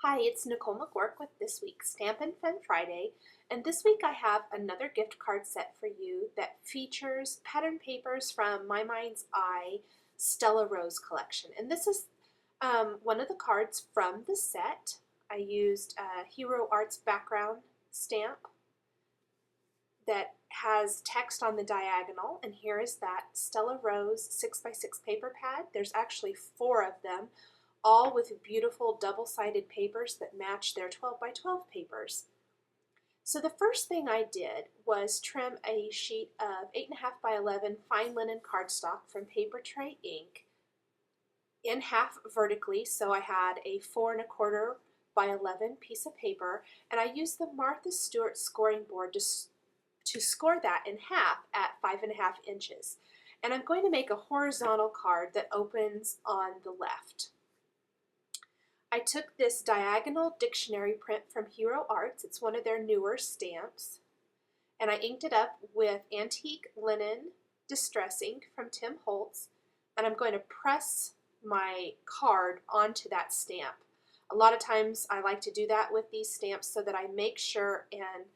Hi, it's Nicole McGurk with this week's Stampin' Fun Friday, and this week I have another gift card set for you that features pattern papers from My Mind's Eye Stella Rose collection. And this is one of the cards from the set. I used a Hero Arts background stamp that has text on the diagonal, and here is that Stella Rose 6x6 paper pad. There's actually 4 of them, all with beautiful double-sided papers that match their 12x12 papers. So the first thing I did was trim a sheet of 8.5x11 fine linen cardstock from Paper Tray Ink in half vertically, so I had a 4.25x11 piece of paper, and I used the Martha Stewart scoring board to score that in half at 5.5 inches. And I'm going to make a horizontal card that opens on the left. I took this diagonal dictionary print from Hero Arts, it's one of their newer stamps, and I inked it up with antique linen distress ink from Tim Holtz, and I'm going to press my card onto that stamp. A lot of times I like to do that with these stamps so that I make sure and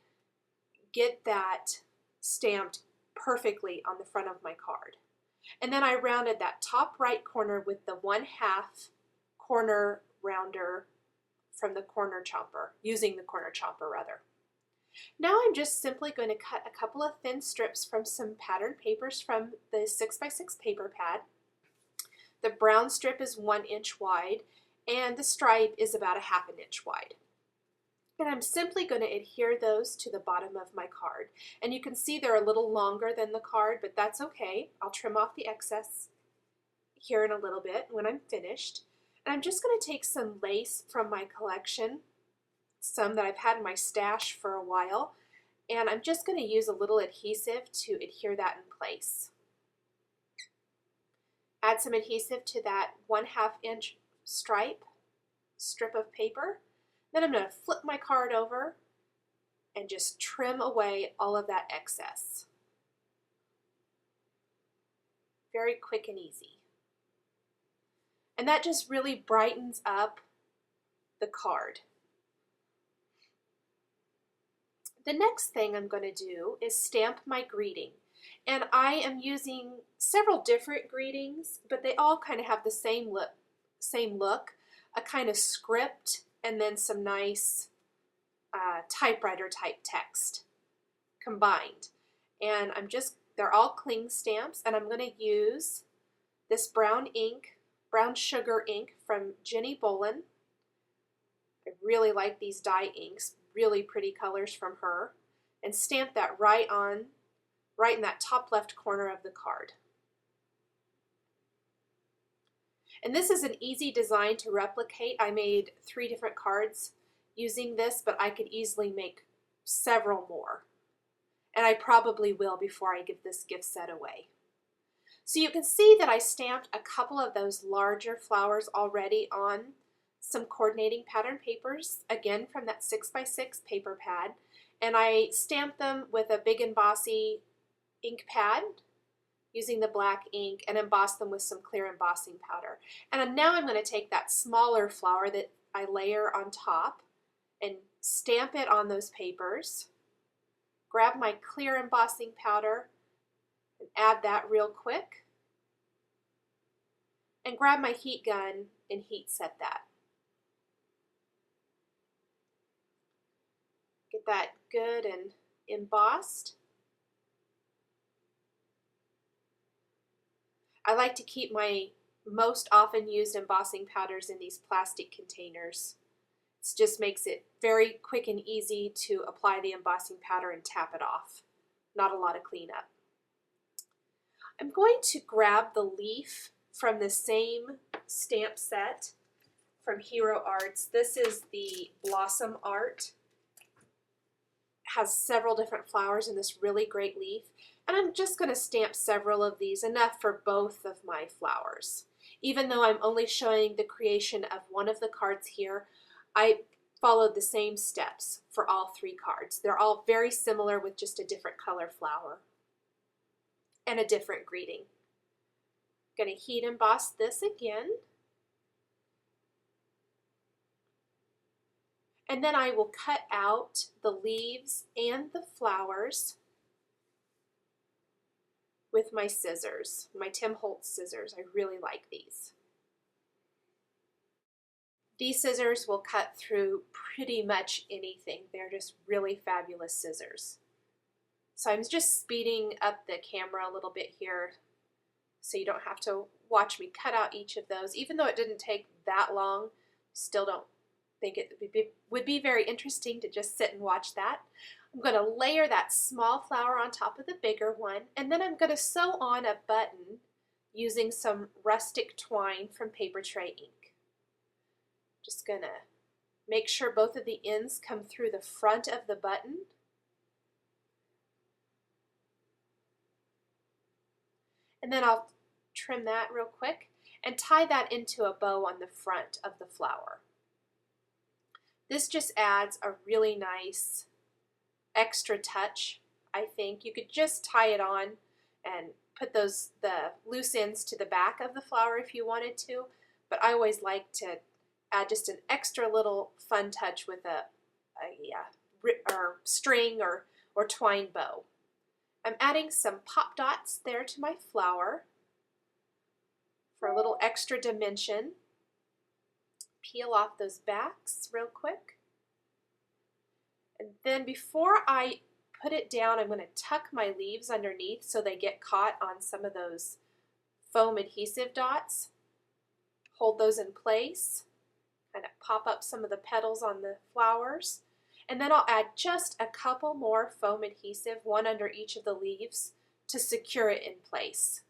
get that stamped perfectly on the front of my card. And then I rounded that top right corner with the 1/2 corner rounder from the corner chomper, using the corner chomper rather. Now I'm just simply going to cut a couple of thin strips from some pattern papers from the 6x6 paper pad. The brown strip is 1 inch wide and the stripe is about 1/2 inch wide. And I'm simply going to adhere those to the bottom of my card. And you can see they're a little longer than the card, but that's okay. I'll trim off the excess here in a little bit when I'm finished. And I'm just going to take some lace from my collection, some that I've had in my stash for a while, and I'm just going to use a little adhesive to adhere that in place. Add some adhesive to that 1/2 inch strip of paper. Then I'm going to flip my card over and just trim away all of that excess. Very quick and easy. And that just really brightens up the card. The next thing I'm going to do is stamp my greeting. And I am using several different greetings, but they all kind of have the same look, a kind of script, and then some nice typewriter type text combined. And they're all cling stamps, and I'm going to use this brown sugar ink from Jenny Bolin. I really like these dye inks, really pretty colors from her, and stamp that right in that top left corner of the card. And this is an easy design to replicate. I made 3 different cards using this, but I could easily make several more. And I probably will before I give this gift set away. So you can see that I stamped a couple of those larger flowers already on some coordinating pattern papers, again from that 6x6 paper pad. And I stamped them with a Big and Bossy ink pad using the black ink and emboss them with some clear embossing powder. And now I'm going to take that smaller flower that I layer on top and stamp it on those papers, grab my clear embossing powder and add that real quick, and grab my heat gun and heat set that. Get that good and embossed. I like to keep my most often used embossing powders in these plastic containers. It just makes it very quick and easy to apply the embossing powder and tap it off. Not a lot of cleanup. I'm going to grab the leaf from the same stamp set from Hero Arts. This is the Blossom Art. It has several different flowers in this really great leaf. And I'm just going to stamp several of these, enough for both of my flowers. Even though I'm only showing the creation of one of the cards here, I followed the same steps for all 3 cards. They're all very similar with just a different color flower and a different greeting. I'm going to heat emboss this again. And then I will cut out the leaves and the flowers with my scissors, my Tim Holtz scissors. I really like these. These scissors will cut through pretty much anything. They're just really fabulous scissors. So I'm just speeding up the camera a little bit here so you don't have to watch me cut out each of those. Even though it didn't take that long, still don't think it would be very interesting to just sit and watch that. I'm going to layer that small flower on top of the bigger one, and then I'm going to sew on a button using some rustic twine from Paper Tray Ink. Just going to make sure both of the ends come through the front of the button. And then I'll trim that real quick and tie that into a bow on the front of the flower. This just adds a really nice extra touch, I think. You could just tie it on and put the loose ends to the back of the flower if you wanted to, but I always like to add just an extra little fun touch with a string or twine bow. I'm adding some pop dots there to my flower for a little extra dimension. Peel off those backs real quick. And then before I put it down, I'm going to tuck my leaves underneath so they get caught on some of those foam adhesive dots. Hold those in place, kind of pop up some of the petals on the flowers. And then I'll add just a couple more foam adhesive, one under each of the leaves, to secure it in place.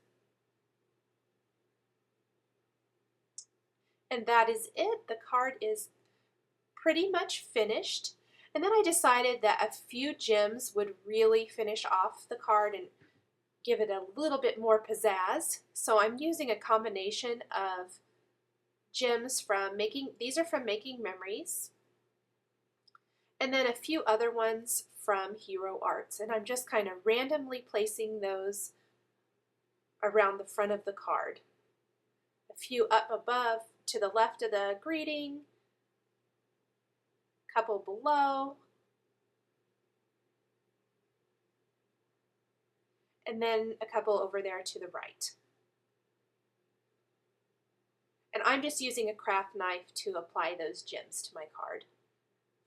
And that is it. The card is pretty much finished. And then I decided that a few gems would really finish off the card and give it a little bit more pizzazz. So I'm using a combination of gems from these are from Making Memories, and then a few other ones from Hero Arts. And I'm just kind of randomly placing those around the front of the card. A few up above to the left of the greeting, a couple below, and then a couple over there to the right. And I'm just using a craft knife to apply those gems to my card.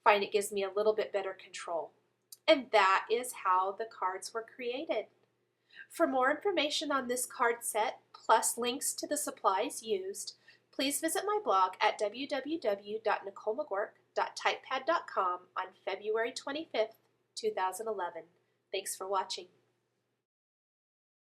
Find it gives me a little bit better control. And that is how the cards were created. For more information on this card set, plus links to the supplies used, please visit my blog at www.nicolemcgurk.typepad.com on February 25th, 2011. Thanks for watching.